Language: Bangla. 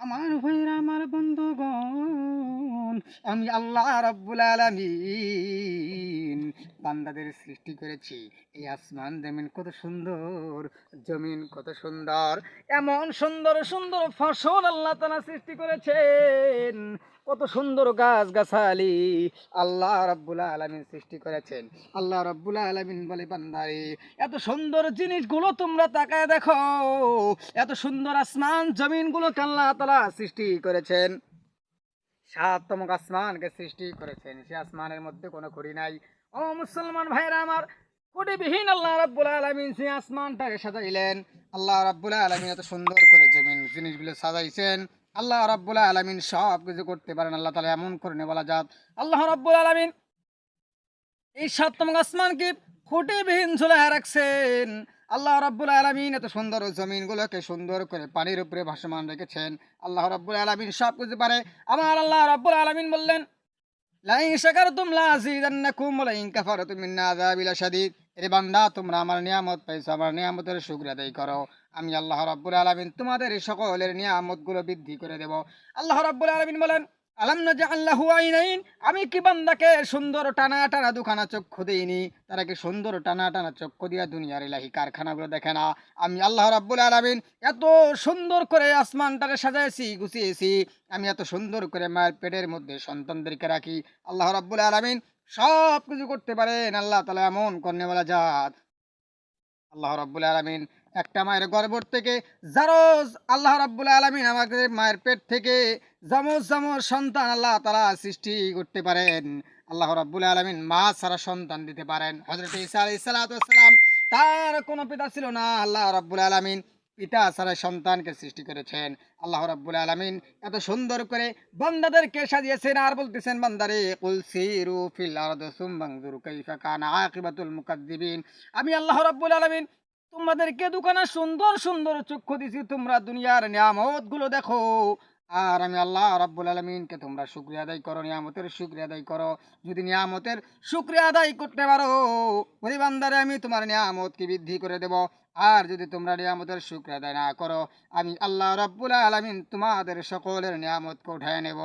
আমার ভাইরা আমার বন্ধুগণ, আমি আল্লাহ রাব্বুল আলামিন বান্দাদের সৃষ্টি করেছি। এই আসমান জমিন কত সুন্দর, জমিন কত সুন্দর, এমন সুন্দর সুন্দর ফসল আল্লাহ তাআলা সৃষ্টি করেছেন। কত সুন্দর গাছ গাছালি আল্লাহ রাব্বুল আলামিন সৃষ্টি করেছেন। আল্লাহ রাব্বুল আলামিন বলে, বান্দারে এত সুন্দর জিনিসগুলো তোমরা তাকায় দেখো, এত সুন্দর আসমান জমিনগুলোকে আল্লাহ তাআলা সৃষ্টি করেছেন। সাততম আসমানকে সৃষ্টি করেছেন, সে আসমানের মধ্যে কোনো খুঁড়ি নাই। ও মুসলমান ভাইরা আমার, খুঁটিবিহীন আল্লাহ রাব্বুল আলামিন সে আসমানটাকে সাজাইলেন। আল্লাহ রাব্বুল আলামিন এত সুন্দর করে জমিন জিনিসগুলো সাজাইছেন। আল্লাহ রাব্বুল আলামিন সব কিছু করতে পারেন, আল্লাহ তাআলা এমন করে বলা যাত। আল্লাহ রাব্বুল আলামিন এই সাততম আসমানকে খুঁটিবিহীন ঝুলায় রাখছেন। আল্লাহ রাব্বুল আলামিন এত সুন্দর জমিনগুলোকে সুন্দর করে পানির উপরে ভাসমান রেখেছেন। আল্লাহ রাব্বুল আলামিন সব কিছু পারে। আমার আল্লাহ রাব্বুল আলামিন বললেন, লাইন শাকারতুম লাযিদান্নাকুম ওয়া লাইন কাফারতুম মিন আযাবি লাশাদীদ। এরে বান্দা, তোমরা আমার নিয়ামত পাইছো, আমার নিয়ামতের শুকরিয়া আদায় করো। আমি আল্লাহ রাব্বুল আলামিন তোমাদের এই সকলের নিয়ামতগুলো বৃদ্ধি করে দেব। আল্লাহ রাব্বুল আলামিন বলেন, আলাম নাজআল লাহু আইনাইন। আমি কি বান্দাকে সুন্দর টানা টানা দুখানা চক্ষু দেইনি? তারা কি সুন্দর টানা টানা চক্ষু দিয়া দুনিয়ার ইলাহি কারখানাগুলো দেখে না? আমি আল্লাহ রাব্বুল আলামিন এত সুন্দর করে আসমানটাকে সাজাইছি, গুছিয়েছি। আমি এত সুন্দর করে মায়ের পেটের মধ্যে সন্তানদেরকে রাখি। আল্লাহ রাব্বুল আলামিন সব কিছু করতে পারেন। আল্লাহ তাআলা এমন কর্নেওয়ালা জাত। আল্লাহ রাব্বুল আলামিন একটা মায়ের গর্ভ থেকে জারজ, আল্লাহ রাব্বুল আলামিন আমাদের মায়ের পেট থেকে যমজ যমজ সন্তান আল্লাহ তাআলা সৃষ্টি করতে পারেন। আল্লাহ রাব্বুল আলামিন মা ছাড়া সন্তান দিতে পারেন। হযরত ঈসা আলাইহিস সালাতু ওয়াস সালাম, তার কোনো পিতা ছিল না। আল্লাহ রাব্বুল আলামিন পিতা ছাড়া সন্তানকে সৃষ্টি করেছেন। আল্লাহ রাব্বুল আলামিন এত সুন্দর করে বান্দাদেরকে সাজিয়েছেন আর বলতেছেন, বান্দারে কুল সিরু ফিল আরদি সুম্মা আনজুরু কাইফা কানা আকিবাতুল মুকাজ্জিবিন। আমি আল্লাহ রাব্বুল আলামিন তোমাদেরকে দুখানা সুন্দর সুন্দর চক্ষু দিছি, তোমরা দুনিয়ার নিয়ামত গুলো দেখো। আর আমি আল্লাহ রাব্বুল আলামিনকে তোমরা শুকরিয়া আদায় করো, নিয়ামতের শুকরিয়া আদায় করো। যদি নিয়ামতের শুকরিয়া আদায় করতে পারো, ওরে বান্দারে আমি তোমার নিয়ামতকে বৃদ্ধি করে দেব। আর যদি তোমরা নিয়ামতের শুকরিয়া আদায় না করো, আমি আল্লাহ রাব্বুল আলামিন তোমাদের সকলের নিয়ামতকে উঠায় নেব।